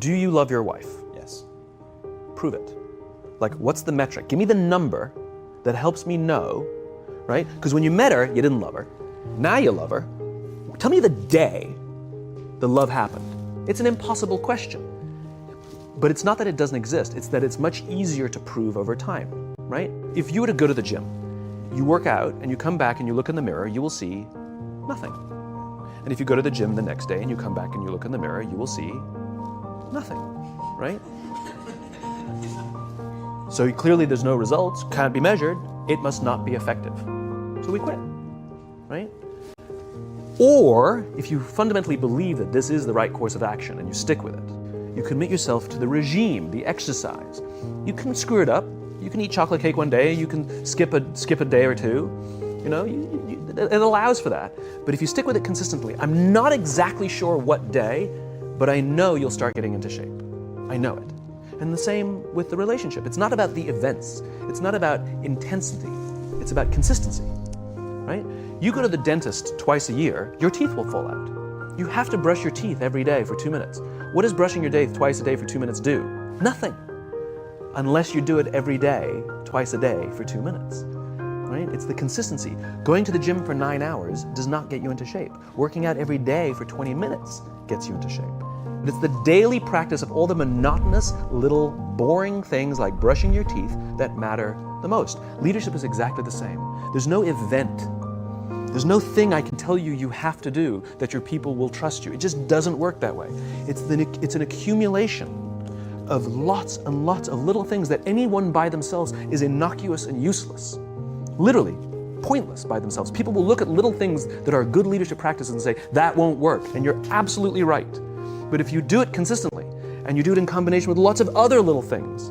Do you love your wife? Yes. Prove it. Like, what's the metric? Give me the number that helps me know, right? Because when you met her, you didn't love her. Now you love her. Tell me the day the love happened. It's an impossible question. But it's not that it doesn't exist, it's that it's much easier to prove over time, right? If you were to go to the gym, you work out and you come back and you look in the mirror, you will see nothing. And if you go to the gym the next day and you come back and you look in the mirror, you will see nothing, right? So clearly there's no results, can't be measured, it must not be effective. So we quit, right? Or if you fundamentally believe that this is the right course of action and you stick with it, you commit yourself to the regime, the exercise. You can screw it up. You can eat chocolate cake one day, you can skip a day or two. You know, it allows for that. But if you stick with it consistently, I'm not exactly sure what day, but I know you'll start getting into shape. I know it. And the same with the relationship. It's not about the events. It's not about intensity. It's about consistency, right? You go to the dentist twice a year, your teeth will fall out. You have to brush your teeth every day for 2 minutes. What does brushing your teeth twice a day for 2 minutes do? Nothing. Unless you do it every day, twice a day for 2 minutes, right? It's the consistency. Going to the gym for 9 hours does not get you into shape. Working out every day for 20 minutes gets you into shape. But it's the daily practice of all the monotonous, little, boring things like brushing your teeth that matter the most. Leadership is exactly the same. There's no event. There's no thing I can tell you you have to do that your people will trust you. It just doesn't work that way. It's an accumulation of lots and lots of little things that anyone by themselves is innocuous and useless. Literally, pointless by themselves. People will look at little things that are good leadership practices and say, that won't work. And you're absolutely right. But if you do it consistently, and you do it in combination with lots of other little things,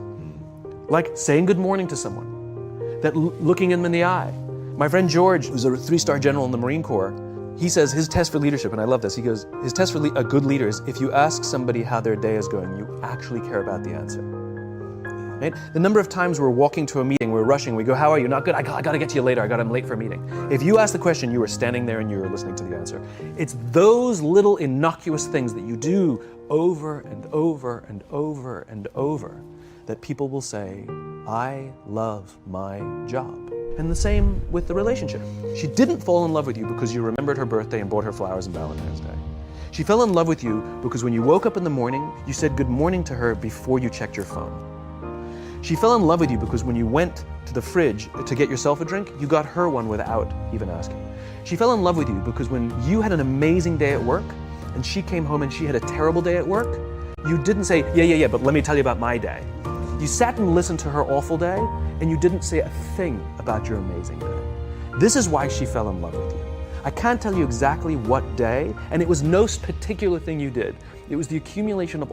like saying good morning to someone, that looking them in the eye. My friend George, who's a 3-star general in the Marine Corps, he says his test for leadership, and I love this, he goes, his test for a good leader is if you ask somebody how their day is going, you actually care about the answer. Right? The number of times we're walking to a meeting, we're rushing, we go, how are you? Not good, I got to get to you later, I'm late for a meeting. If you ask the question, you were standing there and you were listening to the answer. It's those little innocuous things that you do over and over and over and over that people will say, I love my job. And the same with the relationship. She didn't fall in love with you because you remembered her birthday and bought her flowers on Valentine's Day. She fell in love with you because when you woke up in the morning, you said good morning to her before you checked your phone. She fell in love with you because when you went to the fridge to get yourself a drink, you got her one without even asking. She fell in love with you because when you had an amazing day at work and she came home and she had a terrible day at work, you didn't say, yeah, but let me tell you about my day. You sat and listened to her awful day and you didn't say a thing about your amazing day. This is why she fell in love with you. I can't tell you exactly what day, and it was no particular thing you did. It was the accumulation of